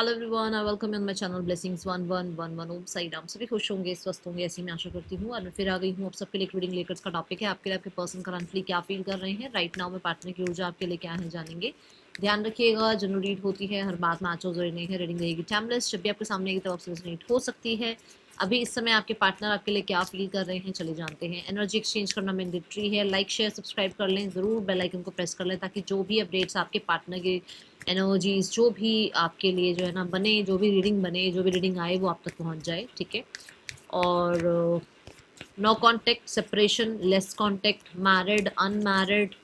Hello everyone, I welcome on my channel blessings 1111 ओम साई राम। सभी खुश होंगे, स्वस्थ होंगे, ऐसी मैं आशा करती हूँ। और मैं फिर आ गई हूँ आप सबके लिए एक रीडिंग लेकर। का टॉपिक है आपके लिए आपके पर्सन करंटली क्या फील कर रहे हैं राइट नाउ में, पार्टनर की ऊर्जा आपके लिए क्या है जानेंगे। ध्यान रखिएगा, जनरल रीड होती है, हर बात में आचो जरूरी नहीं है। रीडिंग रहेगी टाइमलेस, जब भी आपके सामने की तरफ से रेजोनेट हो सकती है। अभी इस समय आपके पार्टनर आपके लिए क्या फील कर रहे हैं, चले जानते हैं। एनर्जी एक्सचेंज करना मैंडेटरी है। लाइक शेयर सब्सक्राइब कर लें, जरूर बेल आइकन को प्रेस कर लें, ताकि जो भी अपडेट्स आपके पार्टनर के एनर्जीज जो भी आपके लिए जो है ना बने, जो भी रीडिंग बने, जो भी रीडिंग आए, वो आप तक पहुंच जाए। ठीक है। और no contact, separation, less contact, married, unmarried,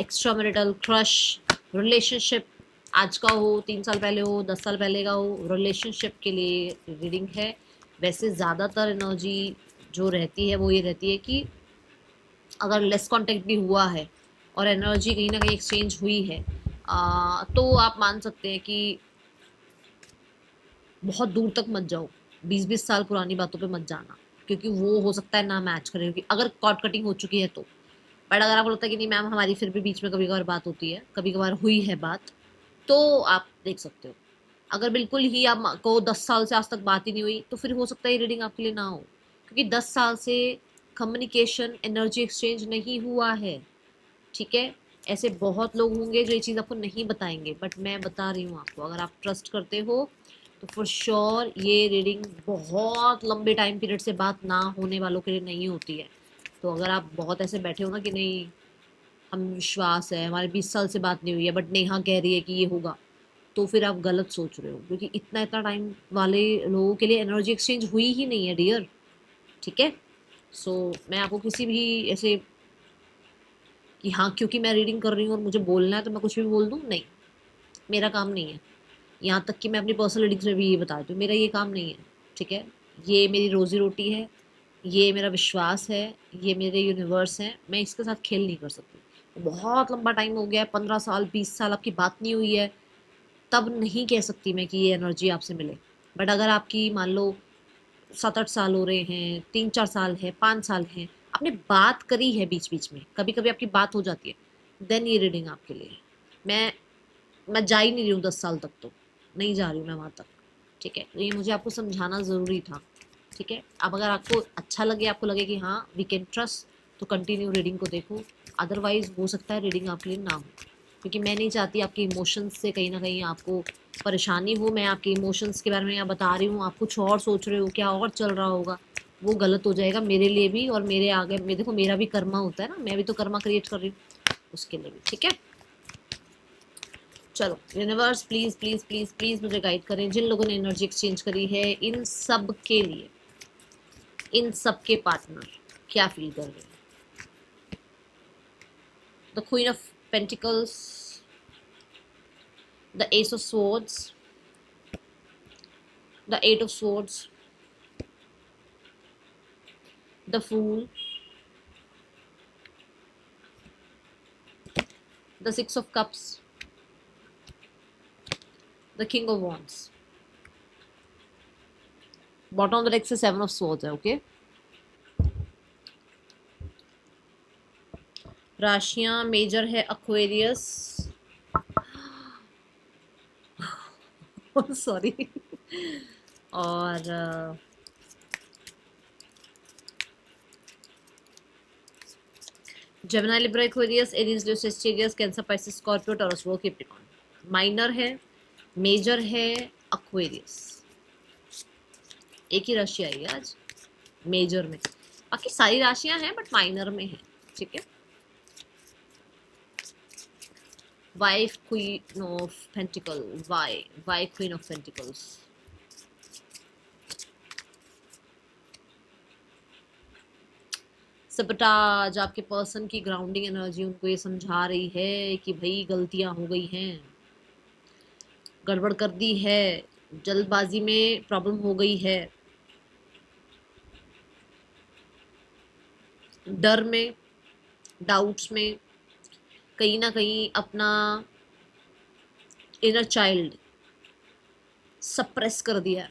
extra marital, crush, relationship, आज का हो, 3 साल पहले हो, 10 साल पहले का हो, रिलेशनशिप के लिए रीडिंग है। वैसे ज़्यादातर एनर्जी जो रहती है वो ये रहती है कि अगर लेस कांटेक्ट भी हुआ है और एनर्जी कहीं ना कहीं एक्सचेंज हुई है, तो आप मान सकते हैं कि बहुत दूर तक मत जाओ। 20-20 साल पुरानी बातों पे मत जाना, क्योंकि वो हो सकता है ना मैच करे, क्योंकि अगर कॉर्ड कटिंग हो चुकी है तो। बट अगर आपको लगता है कि नहीं मैम, हमारी फिर भी बीच में कभी कभार बात होती है, कभी कभार हुई है बात, तो आप देख सकते हो। अगर बिल्कुल ही आपको 10 साल से आज तक बात ही नहीं हुई, तो फिर हो सकता है ये रीडिंग आपके लिए ना हो, क्योंकि 10 साल से कम्युनिकेशन, एनर्जी एक्सचेंज नहीं हुआ है। ठीक है। ऐसे बहुत लोग होंगे जो ये चीज़ आपको नहीं बताएंगे, बट मैं बता रही हूँ आपको। अगर आप ट्रस्ट करते हो तो फॉर श्योर ये रीडिंग बहुत लंबे टाइम पीरियड से बात ना होने वालों के लिए नहीं होती है। तो अगर आप बहुत ऐसे बैठे हो ना कि नहीं, हम विश्वास है, हमारे 20 साल से बात नहीं हुई है, बट नेहा कह रही है कि ये होगा, तो फिर आप गलत सोच रहे हो, क्योंकि इतना इतना टाइम वाले लोगों के लिए एनर्जी एक्सचेंज हुई ही नहीं है डियर। ठीक है। सो मैं आपको किसी भी ऐसे कि हाँ क्योंकि मैं रीडिंग कर रही हूँ और मुझे बोलना है तो मैं कुछ भी बोल दूँ, नहीं, मेरा काम नहीं है। यहाँ तक कि मैं अपनी पर्सनल रीडिंग्स में भी ये बता दूँ, मेरा ये काम नहीं है। ठीक है। ये मेरी रोजी रोटी है, ये मेरा विश्वास है, ये मेरे यूनिवर्स है, मैं इसके साथ खेल नहीं कर सकती। बहुत लंबा टाइम हो गया है, 15 साल 20 साल आपकी बात नहीं हुई है, तब नहीं कह सकती मैं कि ये एनर्जी आपसे मिले। बट अगर आपकी मान लो 7-8 साल हो रहे हैं, 3-4 साल है, 5 साल है, आपने बात करी है बीच बीच में, कभी कभी आपकी बात हो जाती है, देन ये रीडिंग आपके लिए है। मैं जा ही नहीं रही हूँ 10 साल तक, तो नहीं जा रही हूँ मैं वहाँ तक। ठीक है। तो ये मुझे आपको समझाना ज़रूरी था। ठीक है। अब अगर आपको अच्छा लगे, आपको लगे कि हाँ वी कैन ट्रस्ट, तो कंटिन्यू रीडिंग को देखो। अदरवाइज हो सकता है रीडिंग आपके लिए ना हो, क्योंकि मैं नहीं चाहती आपके इमोशंस से कहीं ना कहीं आपको परेशानी हो। मैं आपके इमोशंस के बारे में यहाँ बता रही हूँ, आप कुछ और सोच रहे हो, क्या और चल रहा होगा, वो गलत हो जाएगा मेरे लिए भी, और मेरे आगे देखो मेरा भी कर्मा होता है ना, मैं भी तो कर्मा क्रिएट कर रही हूँ उसके लिए भी। ठीक है। चलो universe please please please please मुझे गाइड करें, जिन लोगों ने एनर्जी एक्सचेंज करी है इन सब के लिए, इन सब के पार्टनर क्या फील कर रहे हैं। The queen of pentacles, the ace of swords, the eight of swords, the fool, the six of cups, the king of wands. Bottom of the deck से 7 ऑफ स्वॉर्ड्स है। ओके। राशियां major है Aquarius, sorry, और Gemini, Libra, Aquarius, Aries, Leo, Sagittarius, Cancer, Pisces, Scorpio, Taurus, वो Capricorn. Minor है, major है Aquarius. एक ही राशि आई है आज मेजर में, बाकी सारी राशियां हैं बट माइनर में है। ठीक है। Wife queen of pentacle, why queen of pentacles. सबटाज, आपके पर्सन की ग्राउंडिंग एनर्जी उनको ये समझा रही है कि भाई गलतियां हो गई हैं, गड़बड़ कर दी है, जल्दबाजी में प्रॉब्लम हो गई है, डर में, डाउट्स में, कहीं ना कहीं अपना इनर चाइल्ड सप्रेस कर दिया।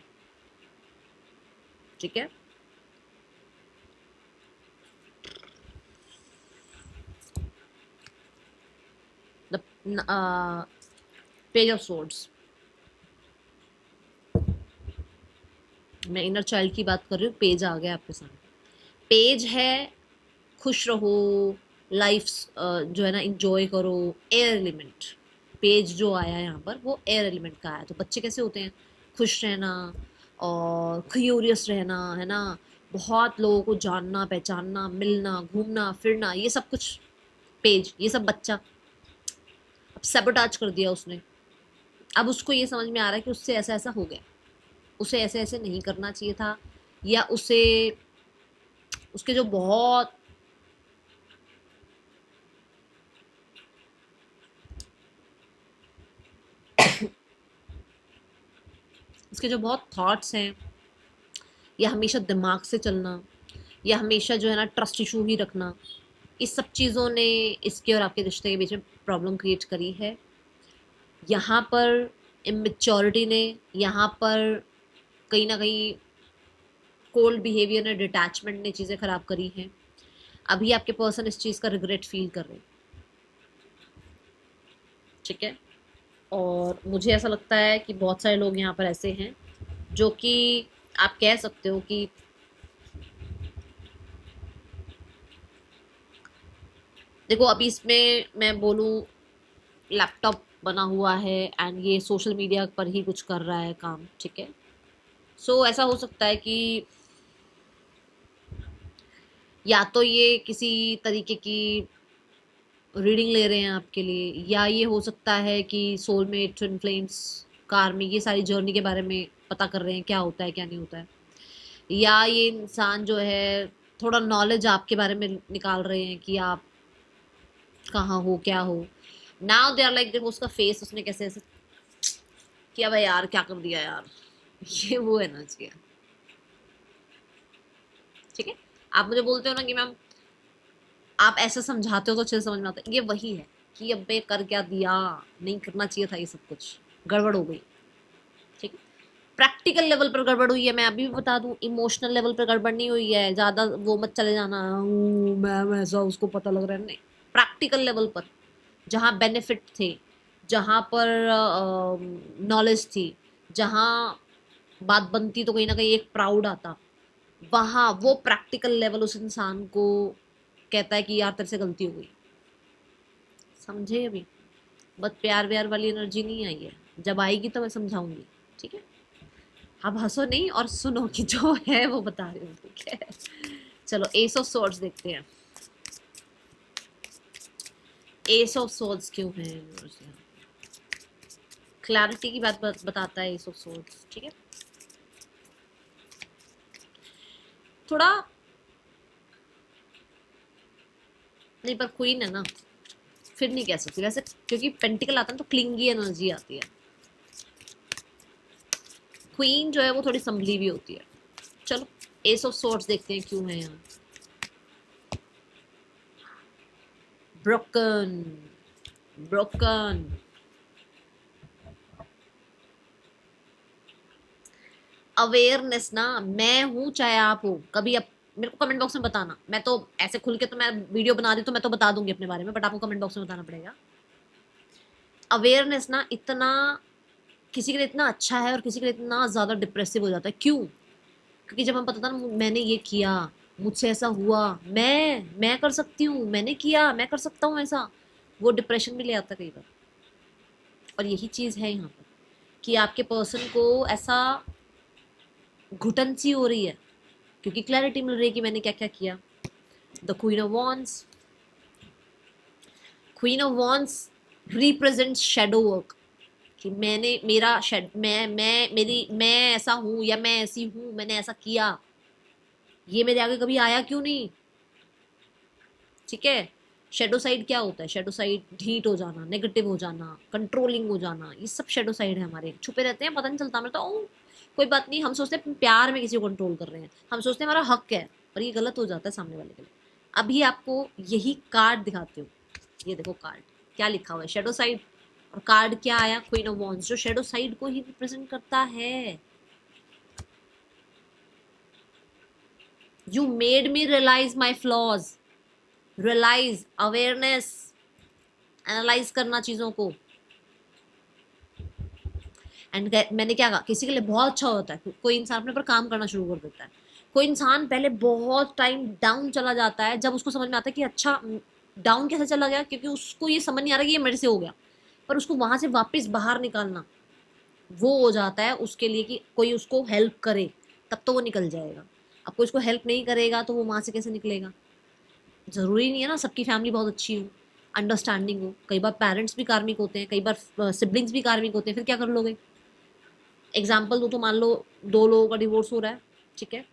ठीक है। द पेज ऑफ सोर्ड्स, मैं इनर चाइल्ड की बात कर रही हूँ। पेज आ गया आपके सामने, पेज है खुश रहो, लाइफ जो है ना इंजॉय करो, एयर एलिमेंट। पेज जो आया है यहाँ पर वो एयर एलिमेंट का आया। तो बच्चे कैसे होते हैं, खुश रहना और क्यूरियस रहना, है ना, बहुत लोगों को जानना पहचानना, मिलना, घूमना फिरना, ये सब कुछ पेज, ये सब बच्चा। अब सेबोटाज कर दिया उसने। अब उसको ये समझ में आ रहा है कि उससे ऐसा ऐसा हो गया, उसे ऐसे ऐसे नहीं करना चाहिए था, या उसे उसके जो बहुत उसके जो बहुत थॉट्स हैं, या हमेशा दिमाग से चलना, या हमेशा जो है ना ट्रस्ट इशू ही रखना, इस सब चीज़ों ने इसके और आपके रिश्ते के बीच में प्रॉब्लम क्रिएट करी है। यहाँ पर इमेच्योरिटी ने, यहाँ पर कहीं ना कहीं कोल्ड बिहेवियर ने, डिटैचमेंट ने चीज़ें खराब करी हैं। अभी आपके पर्सन इस चीज़ का रिग्रेट फील कर रहे हैं, ठीक है। और मुझे ऐसा लगता है कि बहुत सारे लोग यहाँ पर ऐसे हैं जो कि आप कह सकते हो कि देखो, अभी इसमें मैं बोलूँ, लैपटॉप बना हुआ है एंड ये सोशल मीडिया पर ही कुछ कर रहा है काम, ठीक है। सो ऐसा हो सकता है कि या तो ये किसी तरीके की रीडिंग ले रहे हैं आपके लिए, या ये हो सकता है कि सोलमेट, ट्विन फ्लेम्स, कार में ये सारी जर्नी के बारे में पता कर रहे हैं क्या होता है क्या नहीं होता है, या ये इंसान जो है थोड़ा नॉलेज आपके बारे में निकाल रहे हैं कि आप कहाँ हो क्या हो। नाउ दे आर लाइक, देखो उसका फेस, उसने कैसे ऐसे किया, भाई यार क्या कर दिया यार, ये वो एनर्जी है, ठीक है। आप मुझे बोलते हो ना कि मैम आप ऐसे समझाते हो तो अच्छे से समझ में आता है, ये वही है कि अबे कर क्या दिया, नहीं करना चाहिए था, ये सब कुछ गड़बड़ हो गई, ठीक है। प्रैक्टिकल लेवल पर गड़बड़ हुई है, मैं अभी भी बता दूं, इमोशनल लेवल पर गड़बड़ नहीं हुई है, ज्यादा वो मत चले जाना मैम ऐसा उसको पता लग रहा है, नहीं। प्रैक्टिकल लेवल पर जहाँ बेनिफिट थे, जहाँ पर नॉलेज थी, जहाँ बात बनती तो कहीं ना कहीं एक प्राउड आता, वहाँ वो प्रैक्टिकल लेवल उस इंसान को कहता है कि यार तेरे से गलती हो गई, समझे अभी। बस प्यार व्यार वाली एनर्जी नहीं आई है, जब आएगी तो मैं समझाऊंगी, ठीक है। अब हंसो नहीं और सुनो कि जो है वो बता रही हूँ, ठीक है। चलो एस ऑफ सॉर्ड्स देखते हैं, एस ऑफ सॉर्ड्स क्यों है, क्लैरिटी की बात बताता है एस ऑफ सॉर्ड्स, ठीक है। थोड़ा, नहीं पर क्वीन है ना, फिर नहीं कह सकती वैसे, क्योंकि पेंटिकल आता है तो क्लिंगी एनर्जी आती है। क्वीन जो है वो थोड़ी संभली भी होती है। चलो एस ऑफ सॉर्ड्स देखते हैं क्यों है यहाँ। ब्रोकन, ब्रोकन, अवेयरनेस ना, मैं हूं चाहे आप हो, कभी अब मेरे को कमेंट बॉक्स में बताना, मैं तो ऐसे खुल के तो मैं वीडियो बना रही तो मैं तो बता दूंगी अपने बारे में, बट आपको कमेंट बॉक्स में बताना पड़ेगा। अवेयरनेस ना इतना किसी के लिए इतना अच्छा है और किसी के लिए इतना ज्यादा डिप्रेसिव हो जाता है, क्यों? क्योंकि जब हम पता था ना मैंने ये किया, मुझसे ऐसा हुआ, मैं कर सकती हूँ, मैंने किया, मैं कर सकता हूँ ऐसा, वो डिप्रेशन में ले आता कई बार। और यही चीज है यहाँ पर कि आपके पर्सन को ऐसा घुटन सी हो रही है, क्योंकि क्लैरिटी मिल रही है कि मैंने क्या क्या किया। The queen of wands, queen of wands represents shadow work, कि मैंने मेरा शेड, मैं मेरी मैं ऐसा हूं या मैं ऐसी हूं, मैंने ऐसा किया, ये मेरे आगे कभी आया क्यों नहीं, ठीक है। शेडो साइड क्या होता है, शेडो साइड ढीठ हो जाना, नेगेटिव हो जाना, कंट्रोलिंग हो जाना, ये सब शेडो साइड है हमारे, छुपे रहते हैं, पता नहीं चलता, हमें तो कोई बात नहीं, हम सोचते हैं प्यार में किसी को कंट्रोल कर रहे हैं, हम सोचते हैं हमारा हक है, पर ये गलत हो जाता है सामने वाले के लिए। अभी आपको यही कार्ड दिखाती हूँ, ये देखो कार्ड क्या लिखा हुआ है, शेडो साइड, और कार्ड क्या आया, क्वीन ऑफ वॉन्ड्स, जो शेडो साइड को ही रिप्रेजेंट करता है। You made me realise my flaws, realise, awareness, analyse करना चीजों को, एंड मैंने क्या कहा, किसी के लिए बहुत अच्छा होता है, कोई इंसान अपने पर काम करना शुरू कर देता है, कोई इंसान पहले बहुत टाइम डाउन चला जाता है, जब उसको समझ में आता है कि अच्छा डाउन कैसे चला गया, क्योंकि उसको ये समझ नहीं आ रहा कि ये मेरे से हो गया, पर उसको वहां से वापस बाहर निकालना वो हो जाता है उसके लिए कि कोई उसको हेल्प करे, तब तो वो निकल जाएगा। अब कोई उसको हेल्प नहीं करेगा तो वो वहां से कैसे निकलेगा। जरूरी नहीं है ना सबकी फैमिली बहुत अच्छी हो, अंडरस्टैंडिंग हो, कई बार पेरेंट्स भी कार्मिक होते हैं, कई बार सिबलिंग्स भी कार्मिक होते हैं, फिर क्या कर लोगे। एग्जाम्पल दो तो मान लो दो लोगों का डिवोर्स हो रहा है, ठीक है,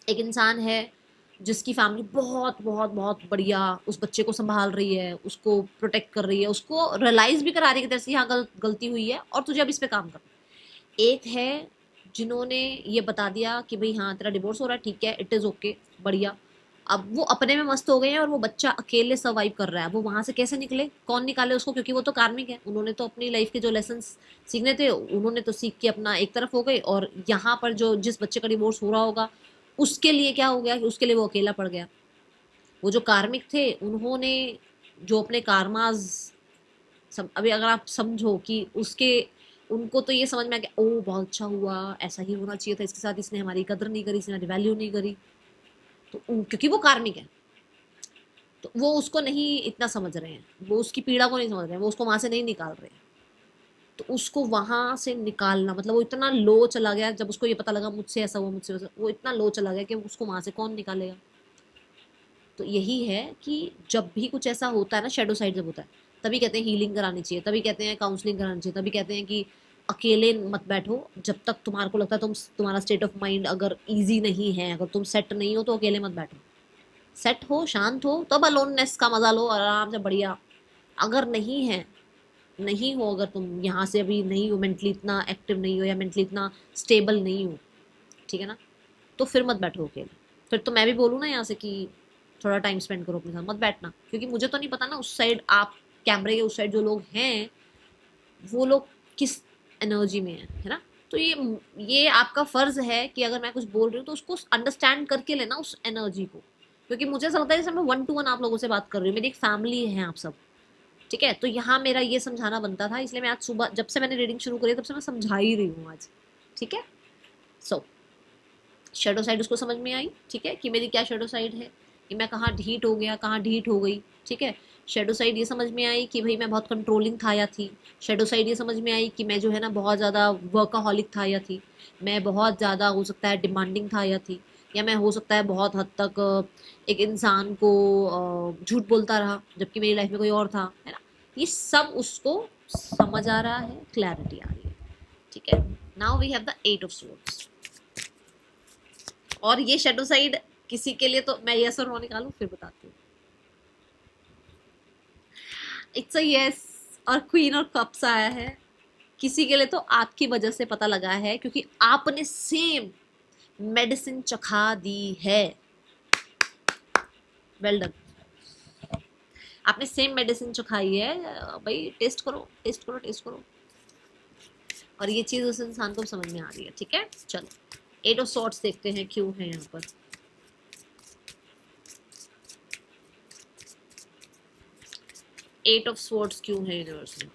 एक इंसान है जिसकी फैमिली बहुत बहुत बहुत बढ़िया उस बच्चे को संभाल रही है, उसको प्रोटेक्ट कर रही है, उसको रियलाइज भी करा रही है कि तेरे से यहाँ गलती हुई है और तुझे अब इस पे काम करना। एक है जिन्होंने ये बता दिया कि भाई हाँ तेरा डिवोर्स हो रहा है, ठीक है, इट इज ओके, बढ़िया। अब वो अपने में मस्त हो गए हैं और वो बच्चा अकेले सर्वाइव कर रहा है। वो वहां से कैसे निकले, कौन निकाले उसको, क्योंकि वो तो कार्मिक है, उन्होंने तो अपनी लाइफ के जो लेसन सीखने थे उन्होंने तो सीख के अपना एक तरफ हो गए, और यहाँ पर जो जिस बच्चे का डिवोर्स हो रहा होगा उसके लिए क्या हो गया कि उसके लिए वो अकेला पड़ गया। वो जो कार्मिक थे उन्होंने जो अपने कार्माज अभी अगर आप समझो कि उसके उनको तो ये समझ में आ गया, ओ बहुत अच्छा हुआ, ऐसा ही होना चाहिए था इसके साथ, इसने हमारी कदर नहीं करी, इसने हमारी वैल्यू नहीं करी। तो क्योंकि वो कार्मिक है तो वो उसको नहीं इतना समझ रहे हैं, वो उसकी पीड़ा को नहीं समझ रहे हैं, वो उसको वहां से नहीं निकाल रहे हैं। तो उसको वहां से निकालना मतलब वो इतना लो चला गया, जब उसको ये पता लगा मुझसे ऐसा हुआ, मुझसे वैसा, वो इतना लो चला गया कि उसको वहां से कौन निकालेगा। तो यही है कि जब भी कुछ ऐसा होता है ना, शेडो साइड जब होता है, तभी कहते हैं हीलिंग करानी चाहिए, तभी कहते हैं काउंसलिंग करानी चाहिए, तभी कहते हैं कि अकेले मत बैठो, जब तक तुम्हारे को लगता है तुम्हारा स्टेट ऑफ माइंड अगर ईजी नहीं है, अगर तुम सेट नहीं हो तो अकेले मत बैठो। सेट हो, शांत हो, तब अलोननेस का मजा लो आराम से बढ़िया। अगर नहीं है, नहीं हो, अगर तुम यहाँ से अभी नहीं हो, मेंटली इतना एक्टिव नहीं हो या मेंटली इतना स्टेबल नहीं हो, ठीक है ना, तो फिर मत बैठो अकेले। फिर तो मैं भी बोलूँ ना यहाँ से कि थोड़ा टाइम स्पेंड करो अपने साथ, मत बैठना, क्योंकि मुझे तो नहीं पता ना उस साइड आप कैमरे के उस साइड जो लोग हैं वो लोग किस एनर्जी में है ना। तो ये आपका फर्ज है कि अगर मैं कुछ बोल रही हूँ तो उसको अंडरस्टैंड करके लेना उस एनर्जी को, क्योंकि मुझे ऐसा लगता है जैसे मैं 1 to 1 आप लोगों से बात कर रही हूँ, मेरी एक फैमिली है आप सब, ठीक है। तो यहाँ मेरा ये समझाना बनता था, इसलिए मैं आज सुबह जब से मैंने रीडिंग शुरू करी तब से मैं समझा ही रही हूँ आज, ठीक है। सो शेडो साइड उसको समझ में आई, ठीक है, कि मेरी क्या शेडो साइड है, कि मैं कहाँ ढीठ हो गया, कहाँ ढीठ हो गई, ठीक है। शेडो साइड ये समझ में आई कि भाई मैं बहुत कंट्रोलिंग था या थी। शेडो साइड ये समझ में आई कि मैं जो है ना बहुत ज़्यादा वर्काहॉलिक था या थी। मैं बहुत ज़्यादा हो सकता है डिमांडिंग था या थी, या मैं हो सकता है बहुत हद तक एक इंसान को झूठ बोलता रहा जबकि मेरी लाइफ में कोई और था, है ना। ये सब उसको समझ आ रहा है, क्लैरिटी आ रही है, ठीक है। Now we have the 8 of Swords। और ये शेडो साइड किसी के लिए तो मैं यस और नो निकालूं फिर बताती हूँ। इट्स अ यस, और क्वीन और कप्स आया है। किसी के लिए तो आपकी वजह से पता लगा है, क्योंकि आपने सेम मेडिसिन चखा दी है। वेल डन, आपने सेम मेडिसिन चखाई है, भाई टेस्ट करो टेस्ट करो टेस्ट करो। और ये चीज उस इंसान को समझ में आ रही है, ठीक है। चलो 8 of Swords देखते हैं क्यों है यहाँ पर। 8 of Swords क्यों है यूनिवर्स में।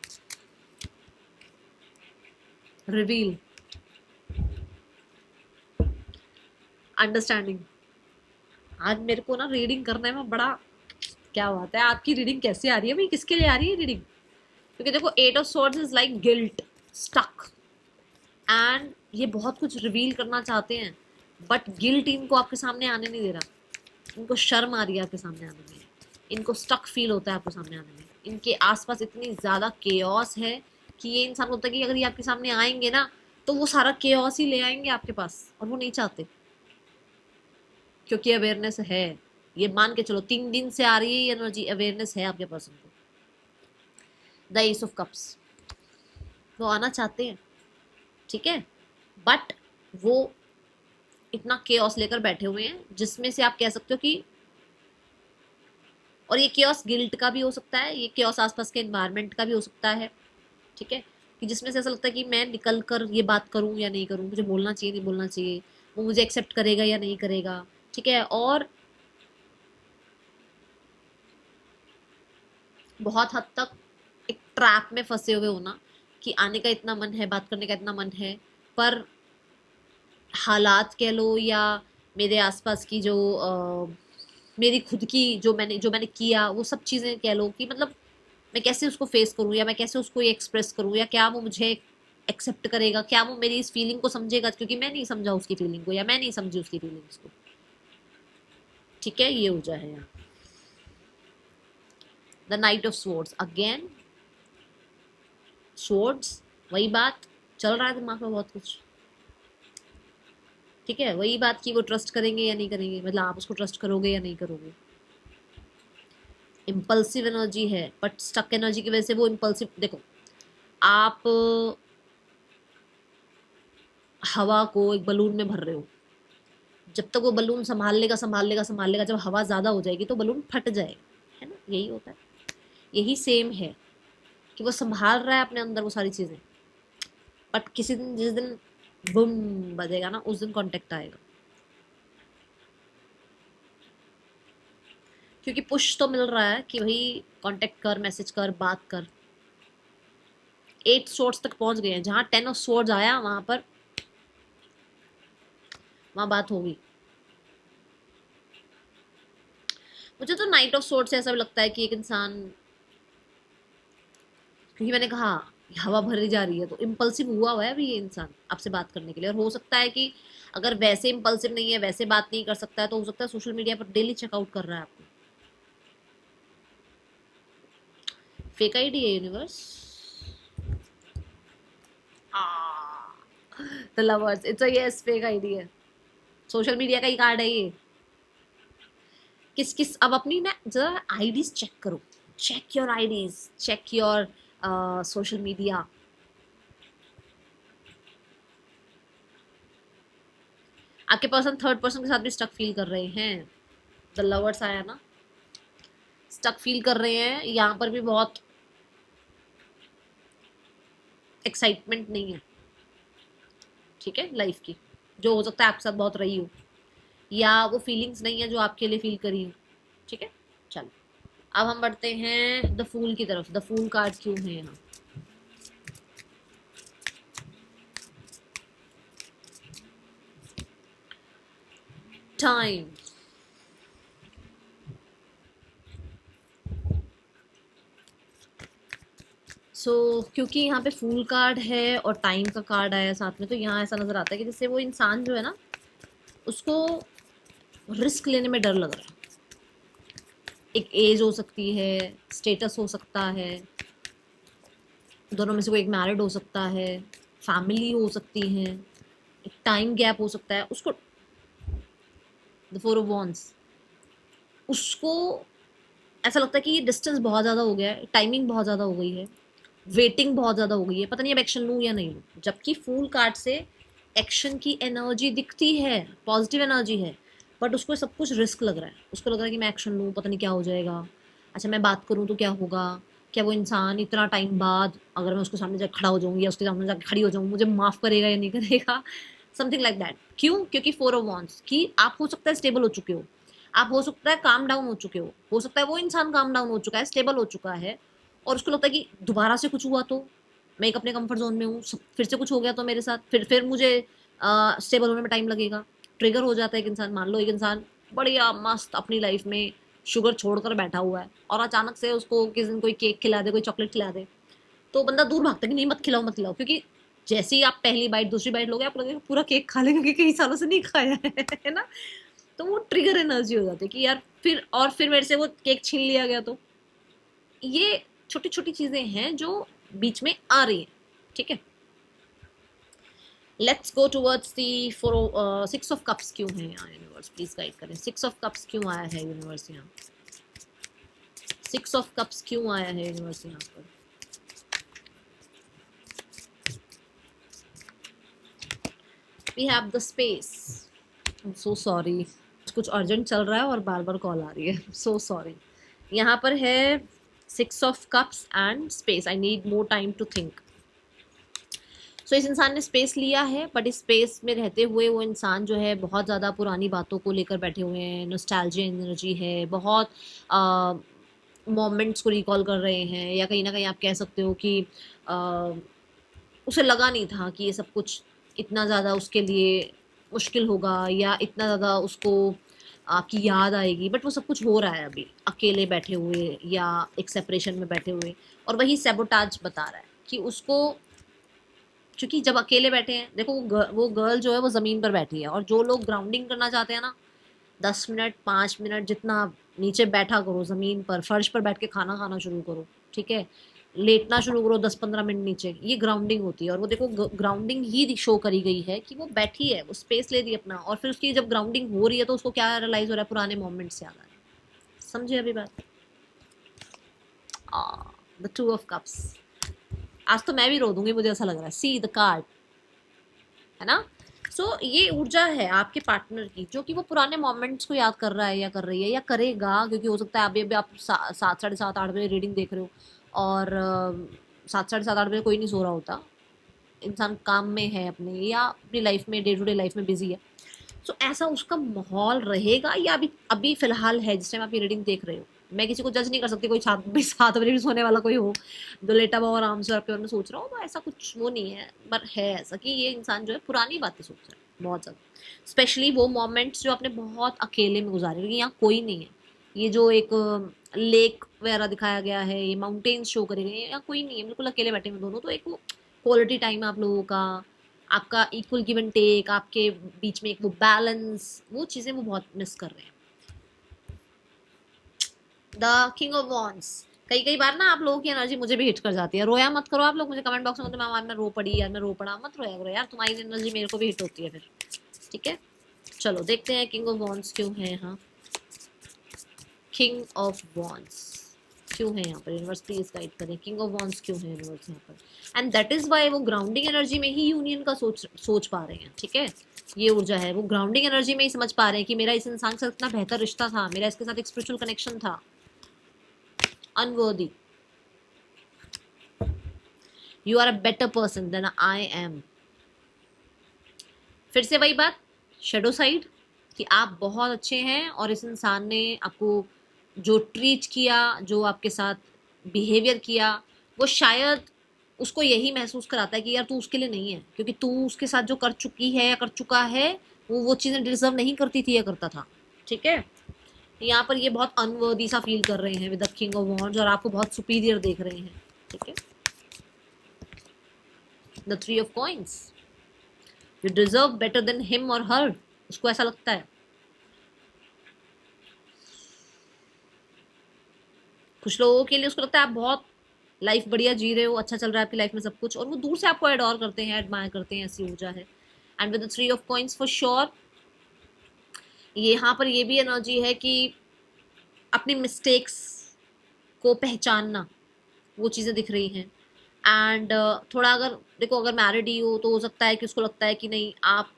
Reveal, understanding. आज मेरे को ना रीडिंग करने में बड़ा क्या बात है। आपकी रीडिंग कैसे आ रही है भाई, किसके लिए आ रही है रीडिंग, क्योंकि देखो 8 of Swords is like guilt, stuck, and ये बहुत कुछ रिवील करना चाहते हैं, बट गिल्ट इनको आपके सामने आने नहीं दे रहा। इनको शर्म आ रही है आपके सामने आने में, इनको स्टक फील होता है आपके सामने आने में। इनके आसपास इतनी ज्यादा केओस है कि ये इंसान बोलता है कि अगर ये आपके सामने आएंगे ना तो वो सारा केओस ही ले आएंगे आपके पास, और वो नहीं चाहते, क्योंकि अवेयरनेस है। ये मान के चलो 3 दिन से आ रही है ये एनर्जी, अवेयरनेस है आपके पर्सन को। द एस ऑफ कप्स, वो आना चाहते हैं, ठीक है, बट वो इतना केओस लेकर बैठे हुए हैं जिसमें से आप कह सकते हो कि, और ये केओस गिल्ट का भी हो सकता है, ये केओस आसपास के एनवायरनमेंट का भी हो सकता है, ठीक है, कि जिसमें से ऐसा लगता है कि मैं निकल कर ये बात करूं या नहीं करूं, मुझे बोलना चाहिए नहीं बोलना चाहिए, वो मुझे एक्सेप्ट करेगा या नहीं करेगा, ठीक है। और बहुत हद तक एक ट्रैप में फंसे हुए होना, कि आने का इतना मन है, बात करने का इतना मन है, पर हालात कह लो या मेरे आसपास की जो मेरी खुद की जो मैंने किया, वो सब चीज़ें कह लो कि मतलब मैं कैसे उसको फेस करूँ, या मैं कैसे उसको ये एक्सप्रेस करूँ, या क्या वो मुझे एक्सेप्ट करेगा, क्या वो मेरी इस फीलिंग को समझेगा, क्योंकि मैं नहीं समझा उसकी फीलिंग को, या मैं नहीं समझी उसकी फीलिंग्स को। ठीक है, ये ऊर्जा है यहाँ। The night of swords again, swords, वही बात चल रहा है दिमाग में बहुत कुछ। ठीक है, वही बात कि वो ट्रस्ट करेंगे या नहीं करेंगे, मतलब आप उसको ट्रस्ट करोगे या नहीं करोगे। इम्पल्सिव एनर्जी है, बट स्टक एनर्जी की वजह से वो इम्पल्सिव, देखो आप हवा को एक बलून में भर रहे हो, जब तक वो बलून संभाल लेगा संभाल लेगा संभाल लेगा, जब हवा ज्यादा हो जाएगी तो बलून फट जाएगा, है ना, यही होता है। यही सेम है कि वो संभाल रहा है अपने अंदर वो सारी चीजें, बट किसी दिन जिस दिन बुम बजेगा ना, उस दिन कांटेक्ट आएगा, क्योंकि पुश तो मिल रहा है कि भाई कांटेक्ट कर, मैसेज कर, बात कर। 8 सोर्स तक पहुंच गए हैं, जहां 10 ऑफ सोर्स आया वहां पर, वहां बात होगी। मुझे तो नाइट ऑफ सोर्स से ऐसा लगता है कि एक इंसान, क्योंकि मैंने कहा हवा भरी जा रही है, तो इम्पल्सिव हुआ है अभी ये इंसान आपसे बात करने के लिए। और हो सकता है कि अगर वैसे इम्पल्सिव नहीं है, वैसे बात नहीं कर सकता है, तो हो सकता है सोशल मीडिया पर डेली चेकआउट कर रहा है आपको। फेक आईडी है universe, the lovers, it's a yes, fake ID है, सोशल मीडिया का ही कार्ड है ये। किस किस, अब अपनी ना जरा आईडीज चेक करो, check your IDs, check your social media. आपके पर्सन थर्ड पर्सन के साथ भी स्टक फील कर रहे हैं, द लवर्स आया ना, स्टक फील कर रहे हैं, यहाँ पर भी बहुत एक्साइटमेंट नहीं है। ठीक है, लाइफ की जो हो सकता है आपके साथ बहुत रही हो, या वो फीलिंग्स नहीं है जो आपके लिए फील करी हो। ठीक है, चलो अब हम बढ़ते हैं द फूल की तरफ। द फूल कार्ड क्यों है यहाँ? टाइम, क्योंकि यहाँ पे फूल कार्ड है और टाइम का कार्ड आया साथ में, तो यहाँ ऐसा नजर आता है कि जैसे वो इंसान जो है ना, उसको रिस्क लेने में डर लग रहा है। एक एज हो सकती है, स्टेटस हो सकता है, दोनों में से कोई एक मैरिड हो सकता है, फैमिली हो सकती है, एक टाइम गैप हो सकता है उसको। द फोर ऑफ वॉन्ड्स, उसको ऐसा लगता है कि ये डिस्टेंस बहुत ज़्यादा हो गया है, टाइमिंग बहुत ज़्यादा हो गई है, वेटिंग बहुत ज़्यादा हो गई है, पता नहीं अब एक्शन लूँ या नहीं लूँ। जबकि फूल कार्ड से एक्शन की एनर्जी दिखती है, पॉजिटिव एनर्जी है, बट उसको सब कुछ रिस्क लग रहा है। उसको लग रहा है कि मैं एक्शन लूँ, पता नहीं क्या हो जाएगा, अच्छा मैं बात करूँ तो क्या होगा, क्या वो इंसान इतना टाइम बाद अगर मैं उसके सामने जाकर खड़ा हो जाऊँगी या उसके सामने जाकर खड़ी हो जाऊँ, मुझे माफ़ करेगा या नहीं करेगा, समथिंग लाइक दैट। क्यों? क्योंकि फोर ऑफ वॉन्ड्स कि आप हो सकता है स्टेबल हो चुके हो, आप हो सकता है काम डाउन हो चुके हो सकता है वो इंसान काम डाउन हो चुका है, स्टेबल हो चुका है, और उसको लगता है कि दोबारा से कुछ हुआ तो मैं एक अपने कंफर्ट जोन में हूँ, फिर से कुछ हो गया तो मेरे साथ फिर मुझे स्टेबल होने में टाइम लगेगा। ट्रिगर हो जाता है एक इंसान, मान लो एक इंसान बढ़िया मस्त अपनी लाइफ में शुगर छोड़कर बैठा हुआ है, और अचानक से उसको किसी दिन कोई केक खिला दे, कोई चॉकलेट खिला दे, तो बंदा दूर भागता है कि नहीं मत खिलाओ मत खिलाओ, क्योंकि जैसे ही आप पहली बाइट दूसरी बाइट लोगे, आपको लगेगा पूरा केक खा ले, क्योंकि कई सालों से नहीं खाया है ना। तो वो ट्रिगर एनर्जी हो जाती है कि यार फिर मेरे से वो केक छीन लिया गया। तो ये छोटी छोटी चीजें हैं जो बीच में आ रही हैं। ठीक है, let's go towards the four. 6 of cups क्यों है यहाँ? यूनिवर्स प्लीज गाइड करें, 6 ऑफ कप्स क्यों आया है यूनिवर्स यहाँ? 6 ऑफ कप्स क्यों आया है यूनिवर्स यहाँ पर? We have the space. I am so sorry, कुछ अर्जेंट चल रहा है और बार बार कॉल आ रही है, सो सॉरी। यहाँ पर है 6 of cups and space, I need more time to think. So इस इंसान ने स्पेस लिया है, बट इस स्पेस में रहते हुए वो इंसान जो है बहुत ज़्यादा पुरानी बातों को लेकर बैठे हुए हैं, नॉस्टैल्जिया एनर्जी है, बहुत मोमेंट्स को रिकॉल कर रहे हैं, या कहीं ना कहीं आप कह सकते हो कि उसे लगा नहीं था कि ये सब कुछ इतना ज़्यादा उसके लिए मुश्किल होगा या इतना ज़्यादा उसको आपकी याद आएगी, बट वो सब कुछ हो रहा है अभी अकेले बैठे हुए या एक सेपरेशन में बैठे हुए। और वही सैबोटाज बता रहा है कि उसको, क्योंकि जब अकेले बैठे हैं, देखो वो गर्ल जो है वो ज़मीन पर बैठी है, और जो लोग ग्राउंडिंग करना चाहते हैं ना, 10 मिनट 5 मिनट जितना आप नीचे बैठा करो, ज़मीन पर फर्श पर बैठ के खाना खाना शुरू करो, ठीक है, लेटना शुरू करो 10-15 मिनट नीचे, ये ग्राउंडिंग होती है। और वो देखो ग्राउंडिंग ही शो करी गई है कि वो बैठी है, वो स्पेस ले दी अपना, और फिर उसकी जब ग्राउंडिंग हो रही है तो उसको क्या रियलाइज हो रहा है, पुराने मोमेंट्स याद आ रहे हैं। समझे अभी बात? The two of cups. आज तो मैं भी रो दूंगी, मुझे ऐसा लग रहा है, सी द कार्ड, है ना। ये ऊर्जा है आपके पार्टनर की, जो कि वो पुराने मोमेंट्स को याद कर रहा है या कर रही है या करेगा, क्योंकि हो सकता है अभी आप 7 साढ़े 7 8 बजे रीडिंग देख रहे हो, और 7 साढ़े 7 8 बजे कोई नहीं सो रहा होता, इंसान काम में है अपने, या अपनी लाइफ में, डे टू डे लाइफ में बिजी है। ऐसा उसका माहौल रहेगा, या अभी अभी फिलहाल है जिस टाइम आप ये रीडिंग देख रहे हो। मैं किसी को जज नहीं कर सकती, कोई 7 बजे भी सोने वाला कोई हो जो लेटा हुआ और आराम से आपके बारे में सोच रहा हो, तो ऐसा कुछ वो नहीं है, पर है ऐसा कि ये इंसान जो है पुरानी बातें सोच रहा है बहुत ज़्यादा, स्पेशली वो मोमेंट्स जो आपने बहुत अकेले में गुजारे, क्योंकि यहाँ कोई नहीं है। ये जो एक लेक वगैरह दिखाया गया है, ये माउंटेन्स शो करे गए हैं, यहाँ कोई नहीं है, बिल्कुल अकेले बैठे हुए दोनों, तो एक वो क्वालिटी टाइम है आप लोगों का, आपका इक्वल गिव एंड टेक, आपके बीच में एक वो बैलेंस, वो चीज़ें वो बहुत मिस कर रहे हैं। The king of wands. कई कई बार ना आप लोगों की एनर्जी मुझे भी हिट कर जाती है, रोया मत करो आप लोग मुझे कमेंट बॉक्स में, तो मैं रो पड़ी यार, मैं रो पड़ा, मत रोया करो यार, तुम्हारी एनर्जी मेरे को भी हिट होती है फिर, ठीक है। चलो देखते हैं किंग ऑफ वॉन्स क्यों है यहाँ। किंग ऑफ वॉन्स क्यों है यहाँ पर, यूनिवर्स प्लीज गाइड करें, किंग ऑफ वॉन्स क्यों है यूनिवर्स यहाँ पर। एंड दैट इज वाई वो ग्राउंडिंग एनर्जी में ही यूनियन का सोच पा रहे हैं, ठीक है। ये ऊर्जा है, वो ग्राउंडिंग एनर्जी में ही समझ पा रहे हैं कि मेरा इस इंसान के साथ इतना बेहतर रिश्ता था, मेरा इसके साथ एक स्पिरिचुअल कनेक्शन था, unworthy, you are a better person than I am. फिर से वही बात, शेडो साइड, कि आप बहुत अच्छे हैं और इस इंसान ने आपको जो ट्रीट किया, जो आपके साथ बिहेवियर किया, वो शायद उसको यही महसूस कराता है कि यार तू उसके लिए नहीं है, क्योंकि तू उसके साथ जो कर चुकी है या कर चुका है, वो चीज़ें डिजर्व नहीं करती थी या करता था, ठीक है। यहाँ पर ये बहुत अनवर्दी सा फील कर रहे हैं with the king of wands, और आपको बहुत सुपीरियर देख रहे हैं, ठीक है। The three of coins, you deserve better than him और हर, उसको ऐसा लगता है। कुछ लोगों के लिए उसको लगता है आप बहुत लाइफ बढ़िया जी रहे हो, अच्छा चल रहा है आपकी लाइफ में सब कुछ, और वो दूर से आपको एडोर करते हैं, एडमायर करते हैं, ऐसी ऊर्जा है। And with the three of coins for sure, यहाँ पर ये भी एनर्जी है कि अपनी मिस्टेक्स को पहचानना, वो चीज़ें दिख रही हैं। एंड थोड़ा अगर देखो, अगर मैरिड ही हो तो हो सकता है कि उसको लगता है कि नहीं, आप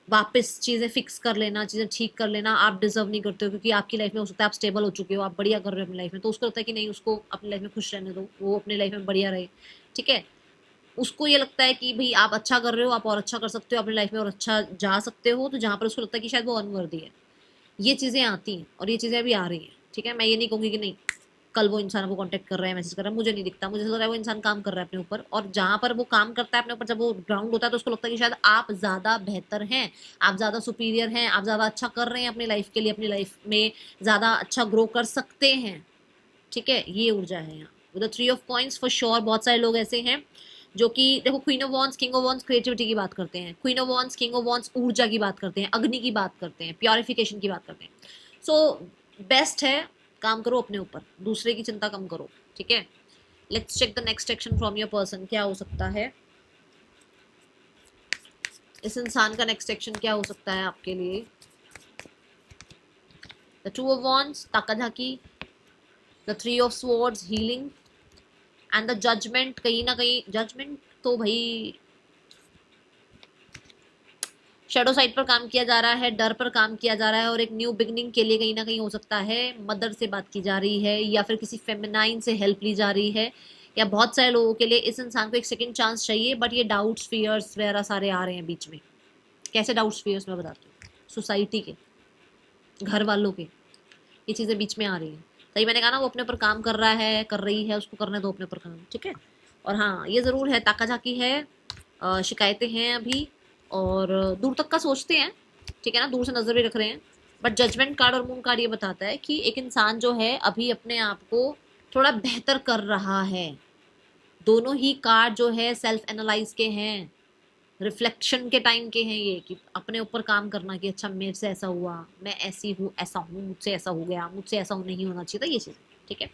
वापस चीज़ें फिक्स कर लेना, चीज़ें ठीक कर लेना, आप डिजर्व नहीं करते हो, क्योंकि आपकी लाइफ में हो सकता है आप स्टेबल हो चुके हो, आप बढ़िया कर रहे हो अपनी लाइफ में, तो उसको लगता है कि नहीं, उसको अपनी लाइफ में खुश रहने दो, वो अपनी लाइफ में बढ़िया रहे, ठीक है। उसको ये लगता है कि भाई आप अच्छा कर रहे हो, आप और अच्छा कर सकते हो अपनी लाइफ में, और अच्छा जा सकते हो, तो जहाँ पर उसको लगता है कि शायद वो अनवर्दी है, ये चीज़ें आती हैं और ये चीज़ें अभी आ रही हैं, ठीक है। मैं ये नहीं कहूँगी कि नहीं, कल वो इंसान को कांटेक्ट कर रहा है, मैसेज कर रहा है, मुझे नहीं दिखता, मुझे लग रहा है वो इंसान काम कर रहा है अपने ऊपर, और जहाँ पर वो काम करता है अपने ऊपर, जब वो ग्राउंड होता है तो उसको लगता है कि शायद आप ज़्यादा बेहतर हैं, आप ज़्यादा सुपीरियर हैं, आप ज़्यादा अच्छा कर रहे हैं अपनी लाइफ के लिए, अपनी लाइफ में ज़्यादा अच्छा ग्रो कर सकते हैं, ठीक है। ये ऊर्जा है यहाँ with the three of coins for sure. बहुत सारे लोग ऐसे हैं जो कि देखो, queen of wands king of wands creativity की बात करते हैं, queen of wands king of wands ऊर्जा की बात करते हैं, अग्नि की बात करते हैं, प्योरिफिकेशन की बात करते हैं। बेस्ट है, काम करो अपने ऊपर, दूसरे की चिंता कम करो, ठीक है। Let's check the next action from your person, क्या हो सकता है इस इंसान का नेक्स्ट एक्शन, क्या हो सकता है आपके लिए। द टू ऑफ वॉन्स ताकाझाकी, the three of swords healing, and the judgement. कहीं ना कहीं जजमेंट तो भाई शेडो साइड पर काम किया जा रहा है, डर पर काम किया जा रहा है, और एक न्यू बिगनिंग के लिए कहीं ना कहीं हो सकता है मदर से बात की जा रही है, या फिर किसी फेमिनाइन से हेल्प ली जा रही है, या बहुत सारे लोगों के लिए इस इंसान को एक सेकंड चांस चाहिए, बट ये डाउट्स फियर्स वगैरह सारे आ रहे हैं बीच में। कैसे डाउट्स फियर्स मैं बताती हूँ, सोसाइटी के, घर वालों के, ये चीज़ें बीच में आ रही हैं। तभी मैंने कहा ना, वो अपने ऊपर काम कर रहा है, कर रही है, उसको करने दो अपने ऊपर काम, ठीक है। और हाँ, ये ज़रूर है, ताका झाकी है, शिकायतें हैं अभी, और दूर तक का सोचते हैं, ठीक है ना, दूर से नजर भी रख रहे हैं। बट जजमेंट कार्ड और मून कार्ड ये बताता है कि एक इंसान जो है अभी अपने आप को थोड़ा बेहतर कर रहा है। दोनों ही कार्ड जो है सेल्फ एनालाइज के हैं, रिफ्लेक्शन के टाइम के हैं, ये कि अपने ऊपर काम करना कि अच्छा मेरे से ऐसा हुआ, मैं ऐसी हूँ, ऐसा हूँ, मुझसे ऐसा हो गया, मुझसे ऐसा नहीं होना चाहिए था, ये चीज़, ठीक है।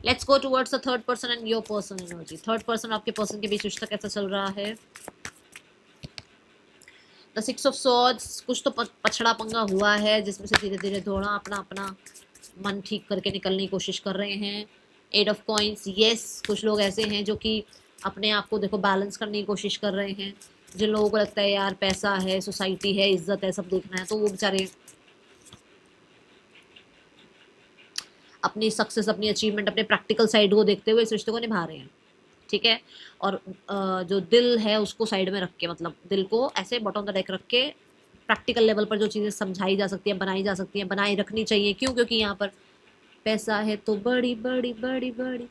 Let's go towards the third person and your person energy. Third person आपके पर्सन के बीच रिश्ता कैसा चल रहा है। द सिक्स ऑफ सॉर्ड्स, कुछ तो पछड़ा पंगा हुआ है जिसमें से धीरे धीरे थोड़ा अपना अपना मन ठीक करके निकलने की कोशिश कर रहे हैं। एट ऑफ कॉइंस, यस, कुछ लोग ऐसे हैं जो कि अपने आप को देखो बैलेंस करने की कोशिश कर रहे हैं। जिन लोगों को लगता है यार पैसा है, सोसाइटी है, इज्जत है, सब देखना है, तो वो बेचारे अपनी सक्सेस, अपनी अचीवमेंट, अपने प्रैक्टिकल साइड को देखते हुए इस रिश्ते को निभा रहे हैं, ठीक है। और जो दिल है उसको साइड में रख के, मतलब दिल को ऐसे बॉटम ऑफ द डेक रख के, प्रैक्टिकल लेवल पर जो चीज़ें समझाई जा सकती है, बनाई जा सकती है, बनाए रखनी चाहिए। क्यों? क्योंकि यहाँ पर पैसा है तो बड़ी बड़ी बड़ी बड़ी,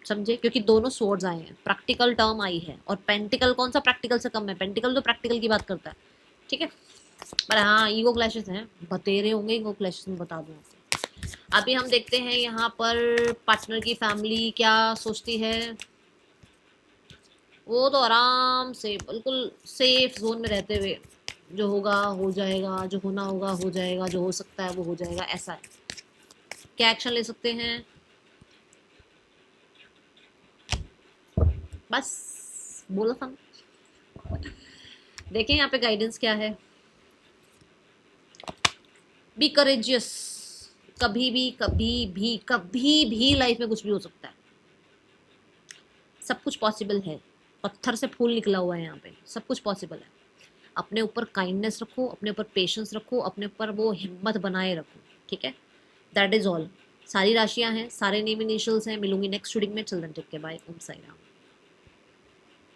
समझे, क्योंकि दोनों सोर्ड्स आए हैं, प्रैक्टिकल टर्म आई है, और पेंटिकल कौन सा प्रैक्टिकल से कम है, पेंटिकल तो प्रैक्टिकल की बात करता है, ठीक है। पर हाँ, ईगो क्लैशेस हैं, बतेरे होंगे ईगो क्लैशेस में, बता दूँ। अभी हम देखते हैं यहाँ पर पार्टनर की फैमिली क्या सोचती है। वो तो आराम से बिल्कुल सेफ जोन में रहते हुए, जो होगा हो जाएगा, जो होना होगा हो जाएगा, जो हो सकता है वो हो जाएगा, ऐसा है। क्या एक्शन ले सकते हैं, बस बोला था। देखें यहाँ पे गाइडेंस क्या है। बी करेजियस, कभी भी कभी भी कभी भी लाइफ में कुछ भी हो सकता है, सब कुछ पॉसिबल है। पत्थर से फूल निकला हुआ है यहाँ पे, सब कुछ पॉसिबल है। अपने ऊपर काइंडनेस रखो, अपने ऊपर पेशेंस रखो, अपने ऊपर वो हिम्मत बनाए रखो, ठीक है। That is all. सारी राशियां हैं, सारे नेम इनिशियल्स हैं। मिलूंगी नेक्स्ट रीडिंग में। चिल्ड्रन टेक के, बाय, ओम साई राम।